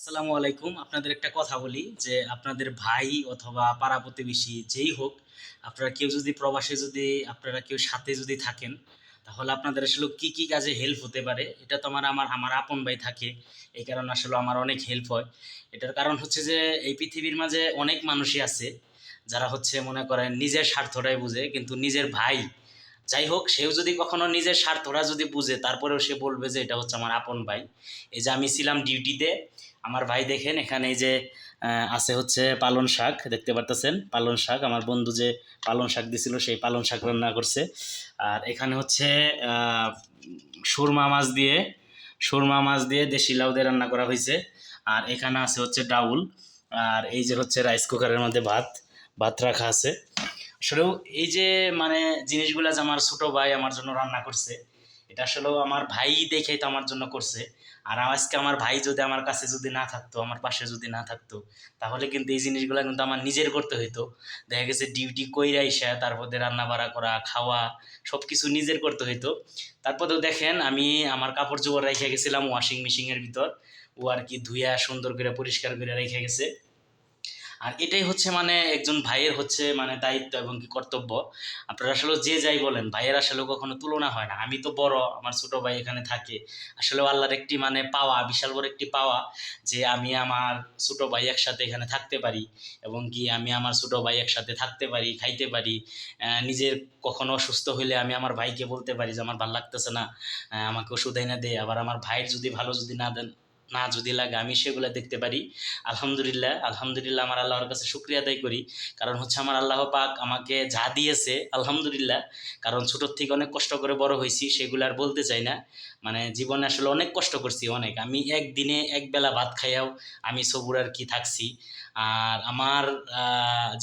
আসসালামু আলাইকুম। আপনাদের একটা কথা বলি যে আপনাদের ভাই অথবা পাড়া প্রতিবেশী যেই হোক, আপনারা কেউ যদি প্রবাসে যদি আপনারা কেউ সাথে যদি থাকেন, তাহলে আপনাদের আসলে কি কি কাজে হেল্প হতে পারে, এটা তো আমার আপন ভাই থাকে, এই কারণে আসলে আমার অনেক হেল্প হয়। এটার কারণ হচ্ছে যে এই পৃথিবীর মাঝে অনেক মানুষই আছে যারা হচ্ছে মনে করেন নিজের স্বার্থটাই বুঝে, কিন্তু নিজের ভাই যাই হোক সেও যদি কখনো নিজের স্বার্থটা যদি বুঝে তারপরেও সে বলবে যে এটা হচ্ছে আমার আপন ভাই। এই যে আমি ছিলাম ডিউটিতে, আমার ভাই দেখেন এখানে এই যে আছে হচ্ছে পালং শাক, দেখতে পারতেছেন পালং শাক, আমার বন্ধু যে পালং শাক দিছিল সেই পালং শাক রান্না করছে। আর এখানে হচ্ছে আহ, সুরমা মাছ দিয়ে দেশি লাউ দিয়ে রান্না করা হয়েছে। আর এখানে আছে হচ্ছে ডাউল। আর এই যে হচ্ছে রাইস কুকারের মধ্যে ভাত ভাত রাখা আছে। আসলেও এই যে মানে জিনিসগুলা যে আমার ছোট ভাই আমার জন্য রান্না করছে, এটা আসলেও আমার ভাই দেখেই তো আমার জন্য করছে। আর আজকে আমার ভাই যদি আমার কাছে যদি না থাকতো, আমার পাশে যদি না থাকতো, তাহলে কিন্তু এই জিনিসগুলো কিন্তু আমার নিজের করতে হইতো। দেখা গেছে ডিউটি কইরা আইসা তারপরে রান্না বাড়া করা খাওয়া সবকিছু নিজের করতে হইতো। তারপরেও দেখেন আমি আমার কাপড় চোপড় রেখে গেছিলাম ওয়াশিং মেশিনের ভিতর, ও আর কি ধুইয়া সুন্দর করে পরিষ্কার করে রেখে গেছে। আর এটাই হচ্ছে মানে একজন ভাইয়ের হচ্ছে মানে দায়িত্ব এবং কি কর্তব্য। আপনারা আসলে যে যাই বলেন, ভাইয়ের আসলে কখনো তুলনা হয় না। আমি তো বড়, আমার ছোট ভাই এখানে থাকে। আসলে আল্লাহর একটি মানে পাওয়া, বিশাল বড় একটি পাওয়া, যে আমি আমার ছোট ভাই একসাথে এখানে থাকতে পারি, এবং কি আমি আমার ছোট ভাই একসাথে থাকতে পারি, খাইতে পারি। নিজের কখনো অসুস্থ হইলে আমি আমার ভাইকে বলতে পারি যে আমার ভাল লাগতেছে না, আমাকে ওষুধ এনে দে। আবার আমার ভাইয়ের যদি ভালো যদি না দেন, না যদি লাগে, আমি সেগুলো দেখতে পারি। আলহামদুলিল্লাহ, আলহামদুলিল্লাহ, আমার আল্লাহর কাছে শুক্রিয়া আদায় করি। কারণ হচ্ছে আমার আল্লাহ পাক আমাকে যা দিয়েছে আলহামদুলিল্লাহ। কারণ ছোটোর থেকে অনেক কষ্ট করে বড় হয়েছি, সেগুলো আর বলতে চাই না। মানে জীবনে আসলে অনেক কষ্ট করছি, অনেক। আমি একদিনে এক বেলা ভাত খাইয়াও আমি সবুর আর কি থাকছি। আর আমার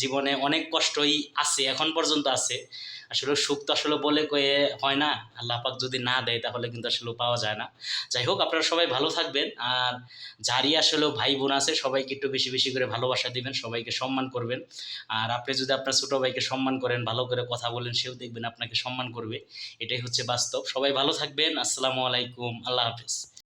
জীবনে অনেক কষ্টই আছে, এখন পর্যন্ত আছে। আসলে সুখ তো আসলে বলে কয়ে হয় না, আল্লাহ পাক যদি না দেয় তাহলে কিন্তু আসলে পাওয়া যায় না। যাই হোক, আপনারা সবাই ভালো থাকবেন। আর যারই আসলে ভাই বোন আছে সবাইকে একটু বেশি বেশি করে ভালোবাসা দিবেন, সবাইকে সম্মান করবেন। আর আপনি যদি আপনার ছোট ভাইকে সম্মান করেন, ভালো করে কথা বলেন, সেও দেখবেন আপনাকে সম্মান করবে। এটাই হচ্ছে বাস্তব। সবাই ভালো থাকবেন। আসসালামু আলাইকুম, আল্লাহ হাফিজ।